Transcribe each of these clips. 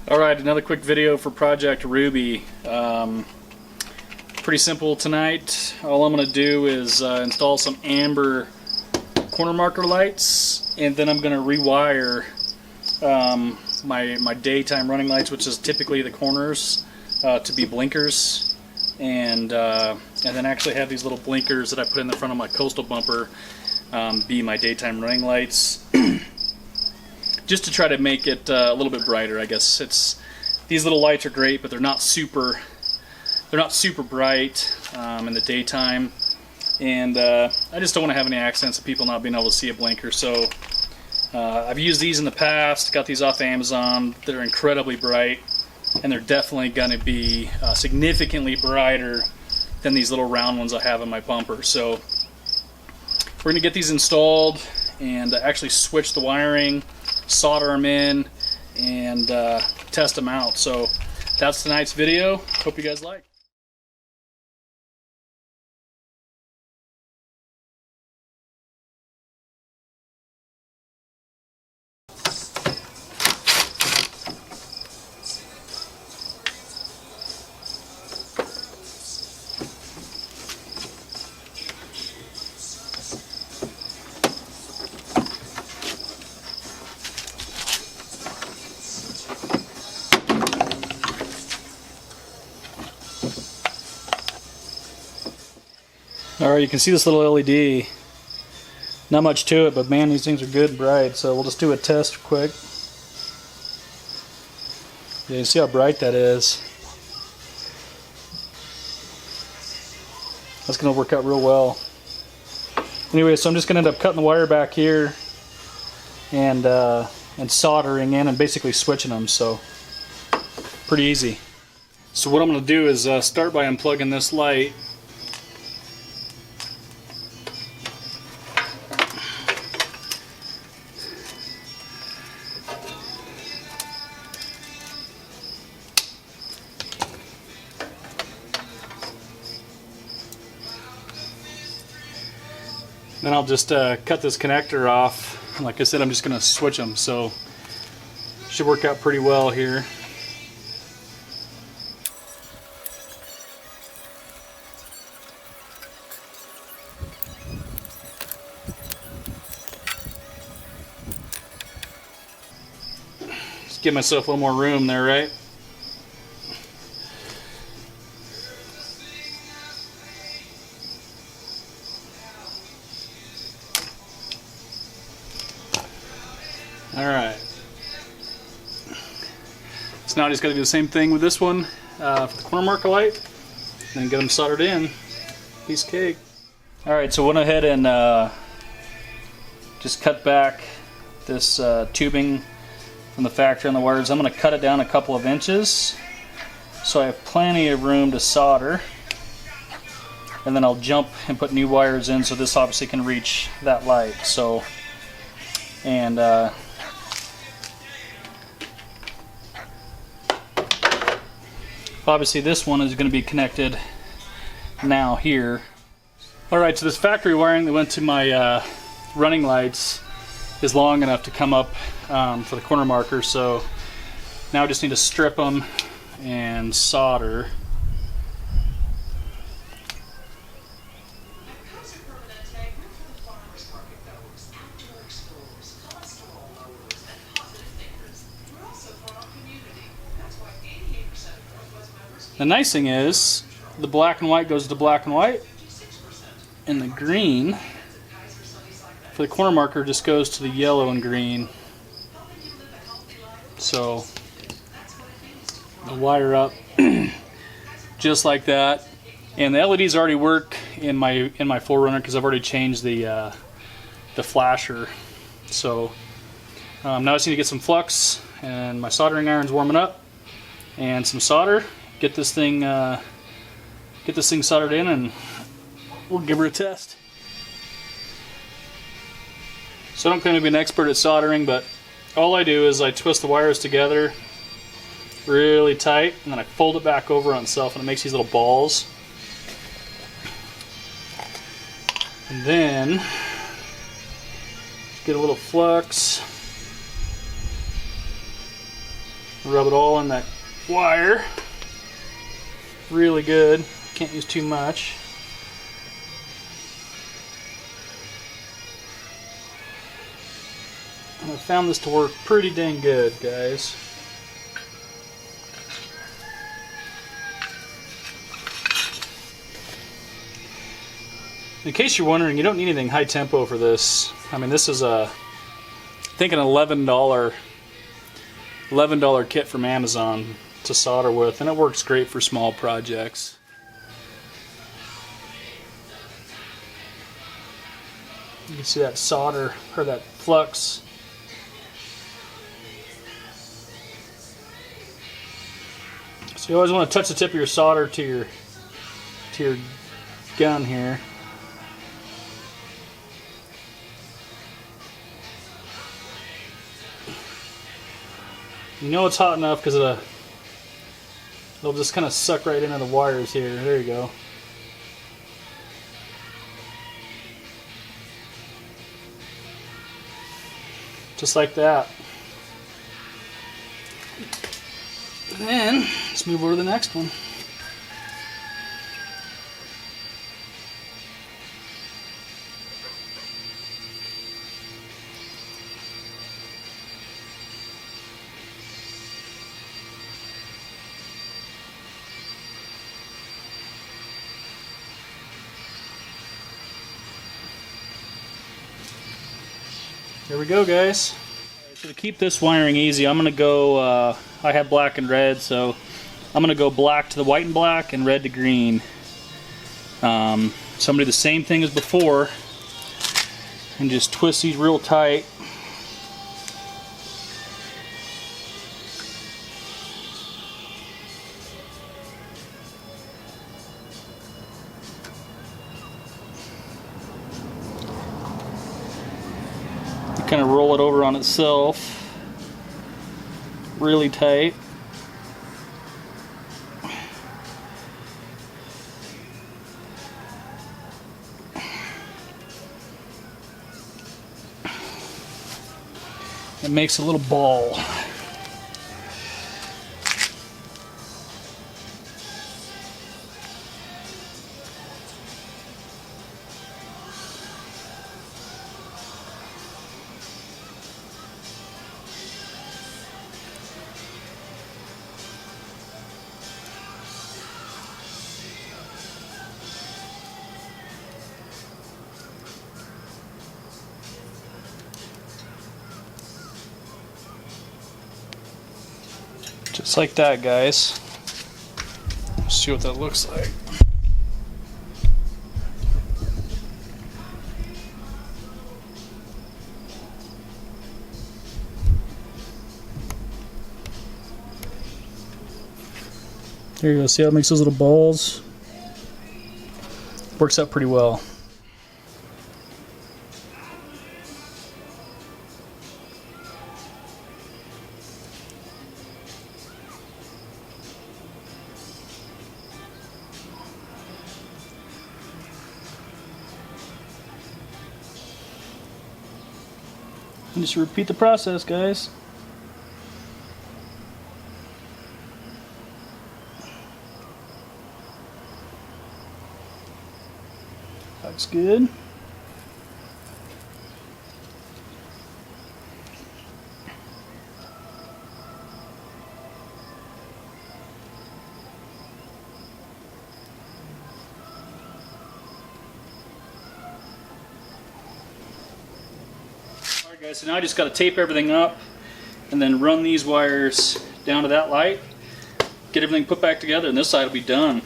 Alright, another quick video for Project Ruby. Pretty simple tonight. All I'm going to do is install some amber corner marker lights, and then I'm going to rewire my daytime running lights, which is typically the corners, to be blinkers, and then actually have these little blinkers that I put in the front of my coastal bumper be my daytime running lights. Just to try to make it a little bit brighter, I guess. These little lights are great, but they're not super bright in the daytime, and I just don't want to have any accidents of people not being able to see a blinker. So I've used these in the past, got these off Amazon. They're incredibly bright, and they're definitely going to be significantly brighter than these little round ones I have in my bumper. So we're going to get these installed and actually switch the wiring, solder them in, and test them out. So that's tonight's video. Hope you guys like. Alright, you can see this little LED. Not much to it, but man, these things are good and bright. So we'll just do a test quick. Yeah, you see how bright that is. That's going to work out real well. Anyway, so I'm just going to end up cutting the wire back here and soldering in and basically switching them. So pretty easy. So what I'm going to do is start by unplugging this light. Then I'll just cut this connector off. Like I said, I'm just going to switch them, so should work out pretty well here. Just give myself a little more room there, right? Alright, so now I just got to do the same thing with this one for the corner marker light, and then get them soldered in. Piece of cake. Alright, so I went ahead and just cut back this tubing from the factory on the wires. I'm going to cut it down a couple of inches so I have plenty of room to solder, and then I'll jump and put new wires in so this obviously can reach that light. So, and obviously this one is going to be connected now here. Alright, so this factory wiring that went to my running lights is long enough to come up for the corner marker, so now I just need to strip them and solder. The nice thing is, the black and white goes to black and white, and the green for the corner marker just goes to the yellow and green. So I'll wire up just like that, and the LEDs already work in my 4runner because I've already changed the flasher. So now I just need to get some flux, and my soldering iron's warming up, and some solder. Get this thing soldered in, and we'll give her a test. So I don't claim to be an expert at soldering, but all I do is I twist the wires together really tight, and then I fold it back over on itself, and it makes these little balls. And then get a little flux. Rub it all in that wire. Really good. Can't use too much. And I found this to work pretty dang good, guys. In case you're wondering, you don't need anything high tempo for this. I mean, this is I think an $11 kit from Amazon to solder with, and it works great for small projects. You can see that solder, or that flux. So you always want to touch the tip of your solder to your gun here. You know it's hot enough because it'll just kind of suck right into the wires here. There you go. Just like that. And then let's move over to the next one. There we go, guys. So to keep this wiring easy, I'm going to go, I have black and red, so I'm going to go black to the white and black and red to green. So I'm going to do the same thing as before and just twist these real tight. Kind of roll it over on itself really tight. It makes a little ball. Just like that, guys. Let's see what that looks like. There you go. See how it makes those little balls? Works out pretty well. And just repeat the process, guys. Looks good. Alright guys, so now I just got to tape everything up and then run these wires down to that light, get everything put back together, and this side will be done.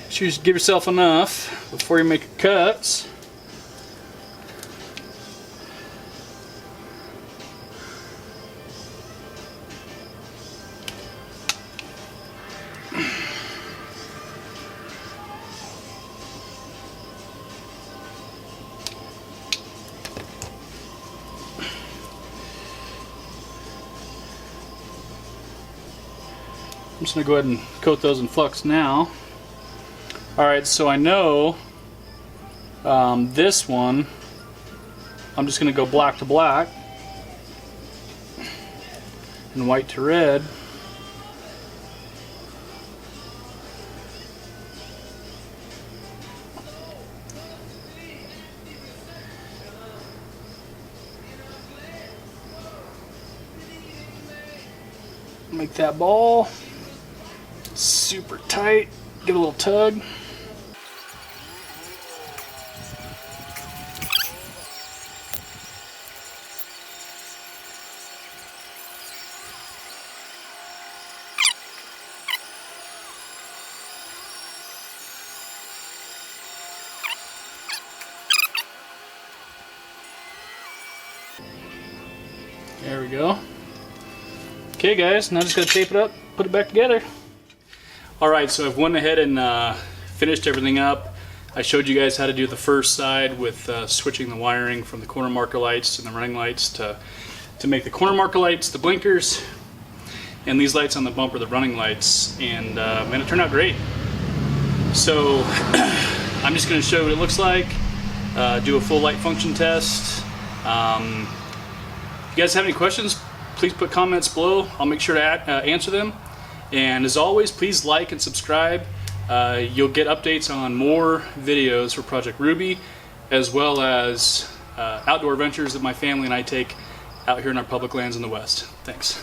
Just give yourself enough before you make your cuts. I'm just going to go ahead and coat those in flux now. Alright, so I know this one, I'm just going to go black to black and white to red. Make that ball super tight, give it a little tug. There we go. Okay guys, now just gotta tape it up, put it back together. Alright, so I've went ahead and finished everything up. I showed you guys how to do the first side with switching the wiring from the corner marker lights and the running lights to make the corner marker lights the blinkers, and these lights on the bumper the running lights, and man, it turned out great. So I'm just going to show you what it looks like, do a full light function test. If you guys have any questions, please put comments below. I'll make sure to answer them. And as always, please like and subscribe. You'll get updates on more videos for Project Ruby, as well as outdoor adventures that my family and I take out here in our public lands in the West. Thanks.